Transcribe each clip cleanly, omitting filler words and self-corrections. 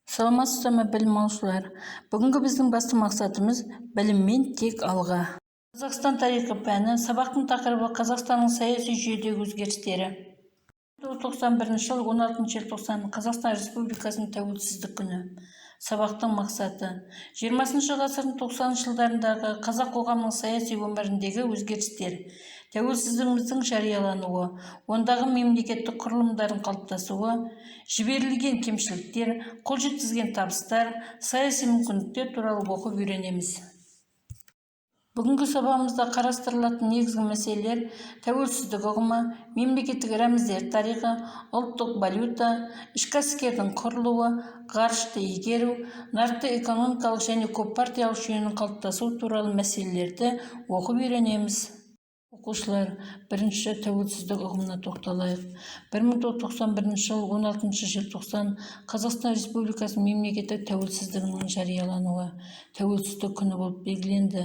Саламатсыздар ма білім алушылар? Бүгінгі біздің басты мақсатымыз біліммен тек алға. Қазақстан тарихы пәні сабақтың тақырыбы Қазақстанның саяси жүйедегі өзгерістері. 1991 жыл 16 желтоқсан Қазақстан Республикасының тәуелсіздік күні. Сабақтың мақсаты 20 ғасырдың 90 жылдарындағы қазақ қоғамының саяси өміріндегі өзгерістер, тәуелсіздігіміздің жариялануы, ондағы мемлекеттік құрылымдардың қалыптасуы, жіберілген кемшіліктер, қол жеткізген табыстар, саяси мүмкіндіктер туралы оқып үйренеміз. Бүгінгі сабағымызда қарастырылатын негізгі мәселелер тәуелсіздік ұғымы, мемлекеттік рәміздер тарихы, ұлттық валюта, ішкі әскердің құрылуы, ғарышты игеру, нарықты экономикалық және көппартиялық жүйенің қалыптасуы туралы мәселелерді оқып үйренеміз. Оқушылар, бірінші тәуелсіздік ұғымына тоқталайық. 1991 жыл 16 желтоқсан Қазақстан Республикасының мемлекеттік тәуелсіздігінің жариялануы тәуелсіздік күні болып белгіленді.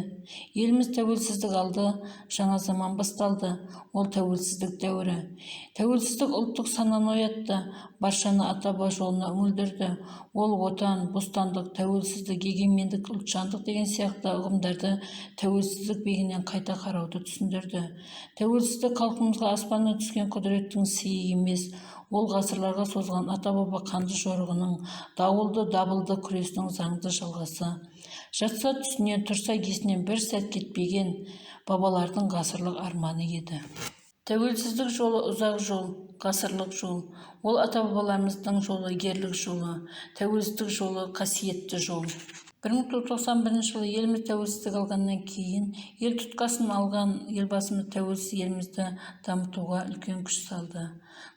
Еліміз тәуелсіздік алды, жаңа заман басталды. Ол тәуелсіздік дәуірі. Тәуелсіздік ұлттық сананы оятты, баршаны ата-баба жолына үңілдірді. Ол отан, бостандық, тәуелсіздік, егемендік, ұлтжандық деген сияқты ұғымдарды тәуелсіздік биігінен қайта қарауды түсіндірді. Тәуелсіздік халқымызға аспаннан түскен құдіреттің сыйы емес, ол ғасырларға созған ата-баба қанды жорығының, дауылды дабылды күресінің заңды жалғасы. Жатса түсінен, тұрса есінен бір сәт кетпеген бабалардың ғасырлық арманы еді. Тәуелсіздік жолы ұзақ жол, ғасырлық жол. Ол ата-бабаларымыздың жолы, ерлік жолы. Тәуелсіздік жолы, қасиетті жол. 1991 жылы еліміз тәуелсіздік алғаннан кейін ел тұтқасын алған елбасымыз тәуелсіз елімізді дамытуға үлкен күш салды.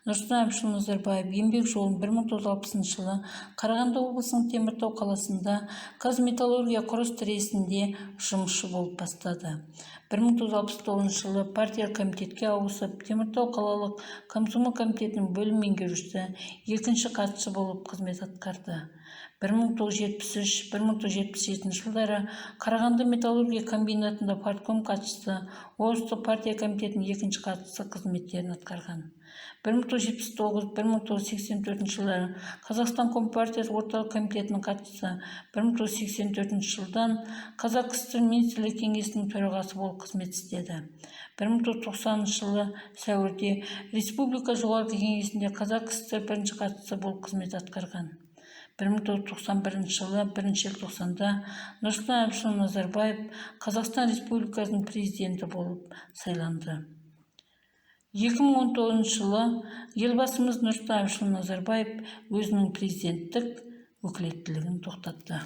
Нұрсұлтан Әбішұлы Назарбаев еңбек жолын 1960 жылы Қарағанды облысының Теміртау қаласында қазметаллургия құрылыс тресінде жұмысшы болып бастады. 1969 жылы партия комитетке ауысып, Теміртау қалалық комсомол комитетінің бөлім меңгерушісі, екінші хатшы болып қызмет атқарды. 1973-1977 жылдары Қарағанды металлургия комбинатында партком хатшысы, облыстық партия комитетінің екінші хатшысы қызметтерін атқарған. 1979-1984 жылдары Қазақстан Компартиясы орталық комитетінің хатшысы, 1984 жылдан Қазақ КСР министрлер кеңесінің төрағасы болып қызмет істеді. 1990 жылы сәуірде Республика жоғарғы кеңесінде Қазақ КСР бірінші хатшысы болып қызмет атқарған. 1991 жылы 1 желтоқсанда Нұрсұлтан Әбішұлы Назарбаев Қазақстан Республикасының президенті болып сайланды. 2019 жылы елбасымыз Нұрсұлтан Әбішұлы Назарбаев өзінің президенттік өкілеттілігін тоқтатты.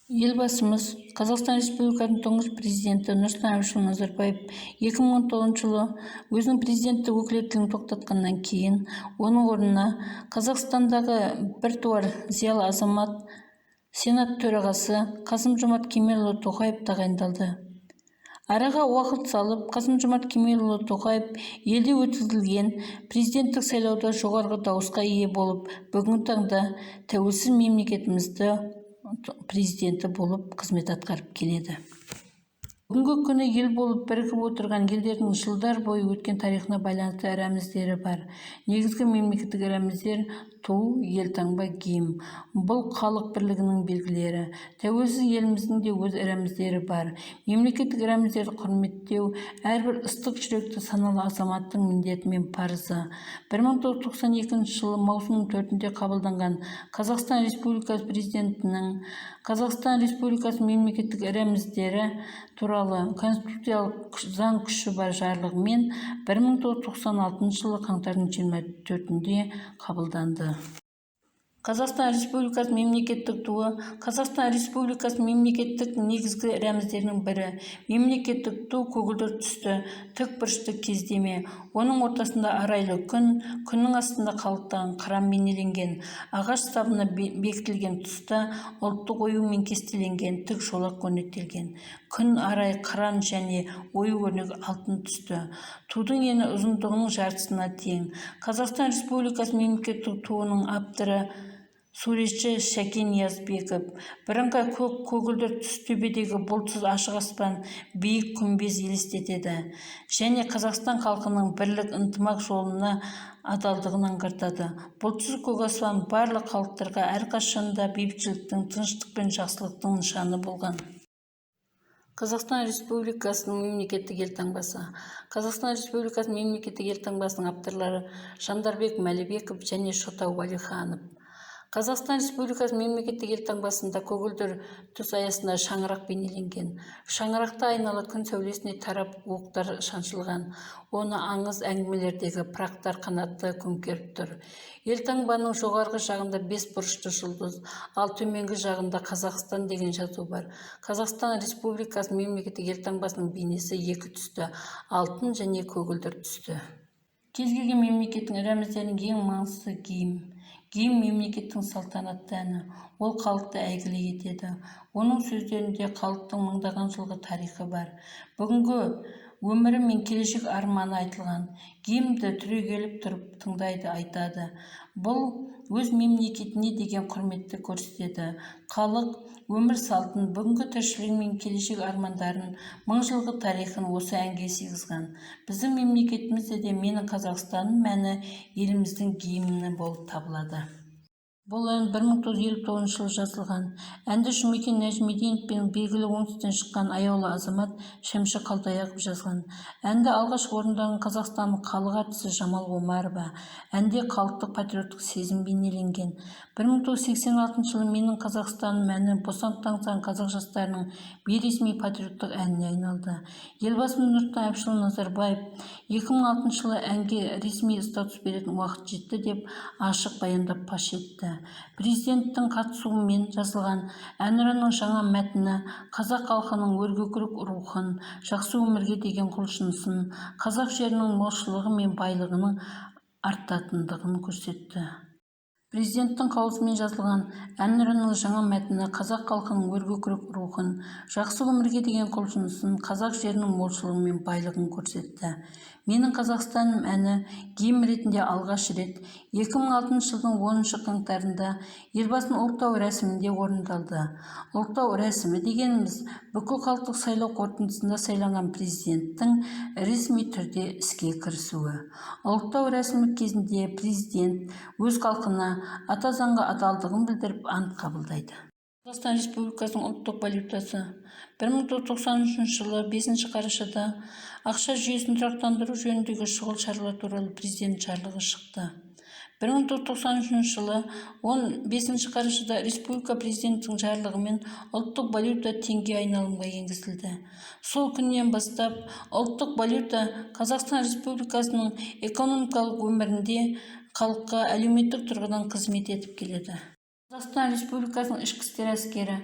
Елбасымыз Қазақстан Республикасының тұңғыш президенті Нұрсұлтан Әбішұлы Назарбаев 2019 жылы өзінің президенттік өкілеттілігін тоқтатқаннан кейін оның орнына Қазақстандағы біртуар зиялы азамат, Сенат төрағасы Қасым-Жомарт Кемелұлы Тоқаев тағайындалды. Араға уақыт салып, Қасым-Жомарт Кемелұлы Тоқаев елде өткізілген президенттік сайлауда жоғарғы дауысқа ие болып, бүгінгі таңда тәуелсіз мемлекетімізді президенті болып қызмет атқарып келеді. Бүгінгі күні ел болып бірігіп отырған елдердің жылдар бойы өткен тарихына байланысты рәміздері бар. Негізгі мемлекеттік рәміздер ту, елтаңба, гимн. Бұл халық бірлігінің белгілері. Тәуелсіз еліміздің де өз рәміздері бар. Мемлекеттік рәміздерді құрметтеу әрбір ыстық жүректі саналы азаматтың міндеті мен парызы. 1992 жылы маусымның 4-інде қабылданған Қазақстан Республикасы президентінің Қазақстан Республикасы мемлекеттік рәміздері туралы конституциялық заң күші бар жарлығымен 1996 жылы қаңтардың 24-інде қабылданды. Қазақстан Республикасы мемлекеттік туы Қазақстан Республикасы мемлекеттік негізгі рәміздерінің бірі. Мемлекеттік ту көгілдір түсті, тік бұрышты кездеме. Оның ортасында арайлы күн, күннің астында қалықтаған қыран бейнеленген. Ағаш сабына бекітілген тұста ұлттық оюмен кестеленген тік жолақ өрнектелген. Күн, арай, қыран және ою өрнегі алтын түсті. Тудың ені ұзындығының жартысына тең. Қазақстан Республикасы мемлекеттік туының авторы суретші Шәкен Ниязбеков. Бірыңғай көк көгілдір түс төбедегі бұлтсыз ашық аспан биік күмбез елестетеді және Қазақстан халқының бірлік ынтымақ жолына адалдығын аңғартады. Бұлтсыз көк аспан барлық халықтарға әрқашанда бейбітшіліктің, тыныштық пен жақсылықтың нышаны болған. Қазақстан Республикасының мемлекеттік елтаңбасы. Қазақстан Республикасының мемлекеттік елтаңбасының авторлары Жандарбек Мәлібеков және Шотау Уәлиханов. Қазақстан Республикасының мемлекеттік елтаңбасында көгілдір түс аясында шаңырақ бейнеленген. Шаңырақта айнала күн сәулесіне тарап оқтар шаншылған. Оны аңыз әңгімелердегі пырақтар қанатты көмкеріп тұр. Елтаңбаның жоғарғы жағында 5 бұрышты жұлдыз, ал төменгі жағында Қазақстан деген жазу бар. Қазақстан Республикасының мемлекеттік елтаңбасының бейнесі 2 түсті, алтын және көгілдір түсті. Кез келген мемлекеттің рәміздерінің ең маңызды киім. Киім мемлекеттің салтанатты әні. Ол халықты әйгілі етеді. Оның сөздерінде халықтың мыңдаған жылғы тарихы бар. Бүгінгі өмірі мен келешек арманы айтылған. Киімді түрегеліп тұрып тыңдайды, айтады. Бұл өз мемлекетіне деген құрметті көрсетеді. Халық өмір салтын, бүгінгі тіршілігі мен келешек армандарын, мың жылғы тарихын осы әнге сыйғызған. Біздің мемлекетімізде де менің Қазақстаным мәні еліміздің гимні болып табылады. Бұл ән 1959 жылы жазылған. Әнді Жұмекен Нәжмединов пен белгілі оңтүстіктен шыққан аяулы азамат Шәмші Қалдаяқов жазған. Әнді алғаш орындаған Қазақстанның халық әртісі Жамал Омарова. Әнде халықтық патриоттық сезім бейнеленген. 1986 жылы менің Қазақстаным әні босанып таңсан қазақ жастарының бейресми патриоттық әніне айналды. Елбасы Нұрсұлтан Әбішұлы Назарбаев 2006 жылы әнге ресми статус беретін уақыт жетті деп ашық баяндап паш етті. Президенттің қатысуымен жазылған әнұранның жаңа мәтіні қазақ халқының өркөкірек рухын, жақсы өмірге деген құлшынысын, қазақ жерінің молшылығы мен байлығының артатындығын көрсетті. Президенттің қаулысымен жазылған әнұранның жаңа мәтіні қазақ халқының өркөкірек рухын, жақсы өмірге деген құлшынысын, қазақ жерінің молшылығы мен байлығын көрсетті. Менің Қазақстаным әні гимн ретінде алғаш рет 2006 жылдың 10 қаңтарында елбасының ұлықтау рәсімінде орындалды. Ұлықтау рәсімі дегеніміз бүкіл халықтық сайлау қорытындысында сайланған президенттің ресми түрде іске кірісуі. Ұлықтау рәсімі кезінде президент өз халқына ата заңға адалдығын білдіріп ант қабылдайды. Қазақстан Республикасының ұлттық валютасы. 1993 жылы 5 қарашада ақша жүйесін тұрақтандыру жөніндегі шұғыл шаралар туралы президент жарлығы шықты. 1993 жылы 15 қарашада республика президентінің жарлығымен ұлттық валюта теңге айналымға енгізілді. Сол күннен бастап ұлттық валюта Қазақстан Республикасының экономикалық өмірінде халыққа әлеуметтік тұрғыдан қызмет етіп келеді. Қазақстан Республикасының ішкі істер әскері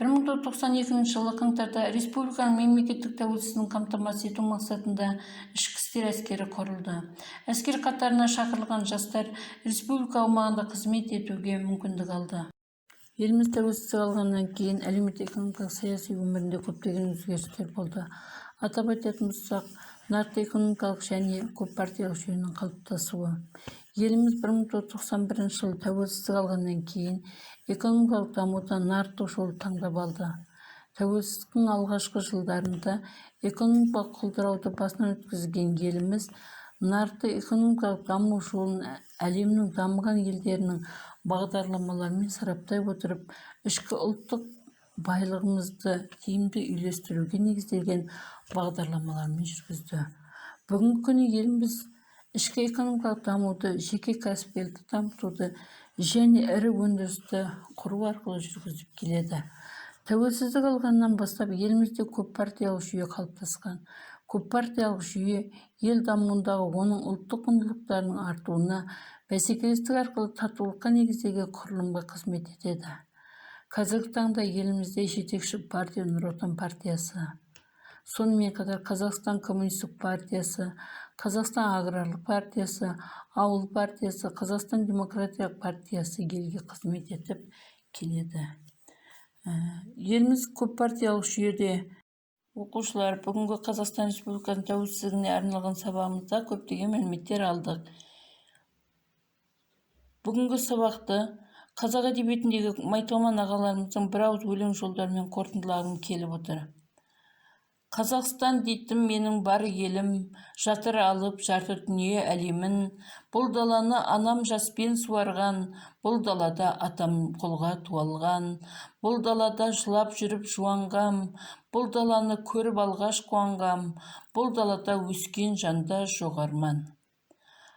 1992 жылы қаңтарда республиканың мемлекеттік тәуелсіздігін қамтамасыз ету мақсатында ішкі істер әскері құрылды. Әскер қатарына шақырылған жастар республика аумағында қызмет етуге мүмкіндік алды. Еліміз тәуелсіздік алғаннан кейін әлеуметтік-экономикалық саяси өмірінде көптеген өзгерістер болды. Атап айтатын болсақ, нарықтық экономикалық және көппартиялық жүйенің қалыптасуы. Еліміз 1991 жылы тәуелсіздік алғаннан кейін экономикалық дамуда нарықтық жолды таңдап алды. Тәуелсіздіктің алғашқы жылдарында экономикалық құлдырауды басынан өткізген еліміз нарықтық экономикалық даму жолын әлемнің дамыған елдерінің бағдарламаларымен сараптай отырып, ішкі ұлттық байлығымызды тиімді үйлестіруге негізделген бағдарламалармен жүргізді. Бүгінгі күні еліміз ішкі экономикалық дамуды, жеке кәсіпкерлікті дамытуды және ірі өндірісті құру арқылы жүргізіп келеді. Тәуелсіздік алғаннан бастап елімізде көппартиялық жүйе қалыптасқан. Көппартиялық жүйе ел дамуындағы оның ұлттық құндылықтарының артуына, бәсекелестік арқылы татулыққа негізделген құрылымға қызмет етеді. Қазіргі таңда елімізде жетекші партия Нұр Отан партиясы, сонымен қатар Қазақстан коммунистік партиясы, Қазақстан аграрлық партиясы, ауыл партиясы, Қазақстан демократиялық партиясы елге қызмет етіп келеді. Еліміз көппартиялық жүйеде оқушылар бүгінгі Қазақстан Республикасының тәуелсіздігіне арналған сабағымызда көптеген мәліметтер алдық. Бүгінгі сабақты Қазақ әдебиетіндегі майталман ағаларымыздың бір ауыз өлең жолдарымен қорытындылағым келіп отыр. Қазақстан дейтін менің бар елім, жатыр алып жарты дүние әлемін. Бұл даланы анам жаспен суарған, бұл далада атам қолға туалған. Бұл далада жылап жүріп жуанғам, бұл даланы көріп алғаш қуанғам. Бұл далада өскен жанда жоқ арман.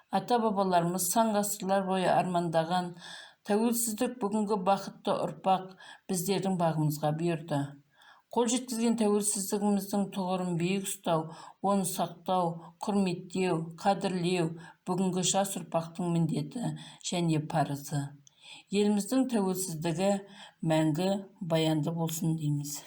Ата-бабаларымыз сан ғасырлар бойы армандаған тәуелсіздік бүгінгі бақытты ұрпақ біздердің бағымызға бұйырды. Қол жеткізген тәуелсіздігіміздің тұғырын биік ұстау, оны сақтау, құрметтеу, қадірлеу бүгінгі жас ұрпақтың міндеті және парызы. Еліміздің тәуелсіздігі мәңгі баянды болсын дейміз.